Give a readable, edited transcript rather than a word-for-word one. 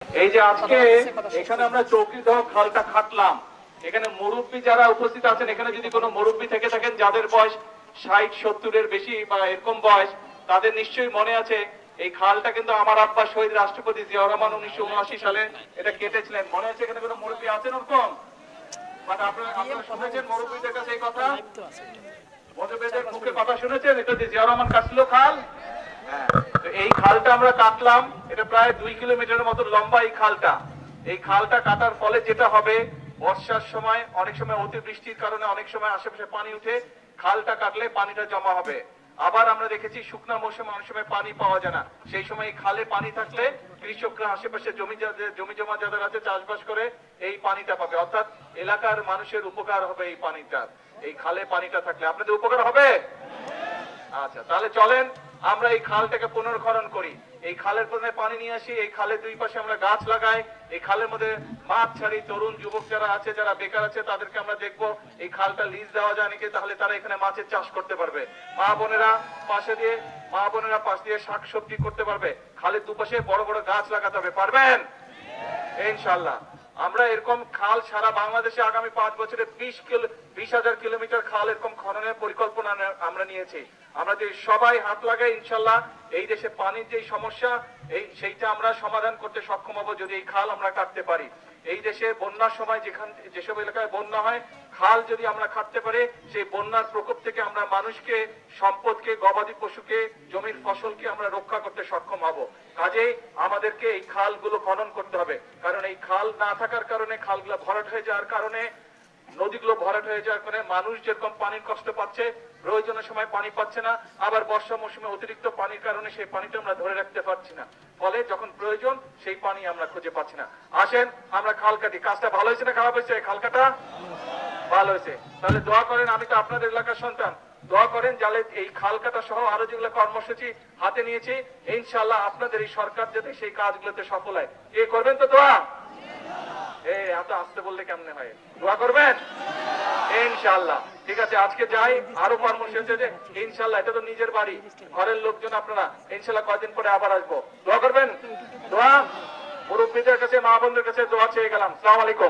এই যে আজকে এখানে আমরা চৌকিদহ খালটা খাটলাম, এখানে মুরব্বী যারা উপস্থিত আছেন, এখানে যদি কোনো মুরব্বী থেকে থাকেন যাদের বয়স 60-70-এর বেশি বা এরকম বয়স, তাদের নিশ্চয়ই মনে আছে এই খালটা কিন্তু আমার আব্বা শহীদ রাষ্ট্রপতি জিয়াউর রহমান 1979 সালে এটা কেটেছিলেন। মনে আছে এখানে কোনো মুরব্বী আছেন ওরকম? বাট আপনারা শুনেছেন মুরব্বীদের কাছে এই কথা, মুরব্বীদের মুখে কথা শুনেছেন এটা যে জিয়াউর রহমান কাটছিল খাল। এই খালটা আমরা কাটলাম, এটা প্রায় 2 কিলোমিটারের মতো লম্বা এই খালটা। এই খালটা কাটার ফলে যেটা হবে, বর্ষার সময় অনেক সময় অতিবৃষ্টির কারণে অনেক সময় আশেপাশে পানি উঠে, খালটা কাটলে পানিটা জমা হবে। আবার আমরা দেখেছি শুকনা মৌসুমে অনেক সময় পানি পাওয়া যায় না, সেই সময় এই খালে পানি থাকলে কৃষকরা আশেপাশে জমি জমা যাদের আছে চাষবাস করে এই পানিটা পাবে, অর্থাৎ এলাকার মানুষের উপকার হবে এই পানিটা, এই খালে পানিটা থাকলে আপনাদের উপকার হবে। আচ্ছা, তাহলে চলেন আমরা এই খালটাকে পুনর্খনন করি, এই খালের প্রথমে পানি নিয়ে আসি, এই খালের দুই পাশে আমরা গাছ লাগাই, এই খালের মধ্যে মাছ ছাড়ি, তরুণ যুবক যারা আছে, যারা বেকার আছে, তাদেরকে আমরা দেখবো এই খালটা লিজ দেওয়া যায় নাকি, তাহলে তারা এখানে মাছের চাষ করতে পারবে। মা বোনেরা পাশ দিয়ে শাকসবজি করতে পারবে। খালের দুপাশে বড় বড় গাছ লাগাতে হবে, পারবেন ইনশাআল্লাহ। আমরা এরকম খাল সারা বাংলাদেশে আগামী 5 বছরে 20,000 কিলোমিটার খাল এরকম খননের পরিকল্পনা আমরা নিয়েছি। আমরা যে সবাই হাত লাগাই, ইনশাআল্লাহ এই দেশে পানির যে সমস্যা সেইটা আমরা সমাধান করতে সক্ষম হব যদি এই খাল আমরা কাটতে পারি। এই দেশে বন্যার সময় যেসব এলাকায় বন্যা হয়, খাল যদি আমরা কাটতে পারি, সেই বন্যার প্রকোপ থেকে আমরা মানুষকে, সম্পদকে, গবাদি পশুকে, জমির ফসলকে আমরা রক্ষা করতে সক্ষম হব। কাজেই আমাদেরকে এই খালগুলো খনন করতে হবে, কারণ এই খাল না থাকার কারণে, খালগুলো ভরাট হয়ে যাওয়ার কারণে, নদীগুলো ভরাট হয়ে যাওয়ার কারণে মানুষ যেরকম পানির কষ্ট পাচ্ছে, প্রয়োজনের সময় পানি পাচ্ছে না, আবার বর্ষা মৌসুমে অতিরিক্ত পানির কারণে সেই পানিটা আমরা ধরে রাখতে পারছি না, ফলে যখন প্রয়োজন সেই পানি আমরা খুঁজে পাচ্ছি না। আসেন আমরা খাল কাটি। কাজটা ভালো হয়েছে না খারাপ হয়েছে? খাল কাটা ভালো হয়েছে। তাহলে দোয়া করেন, আমি তো আপনাদের এলাকার সন্তান, দোয়া করেন যাতে এই খাল কাটা সহ আরো যেগুলো কর্মসূচি হাতে নিয়েছি, ইনশাআল্লাহ আপনাদের এই সরকার যাতে সেই কাজগুলোতে সফল হয়। এ করবেন তো দোয়া? এত আসতে বললে কেমনে হয়? দোয়া করবেন ইনশাআল্লাহ। ঠিক আছে, আজকে যাই, আরো কর্মসূচি আছে ইনশাআল্লাহ। এটা তো নিজের বাড়ি, ঘরের লোকজন আপনারা, ইনশাআল্লাহ কয়েকদিন পরে আবার আসবো। দোয়া করবেন। দোয়া মুরব্বীদের কাছে, মা বোনদের কাছে দোয়া চেয়ে গেলাম। আসসালামু আলাইকুম।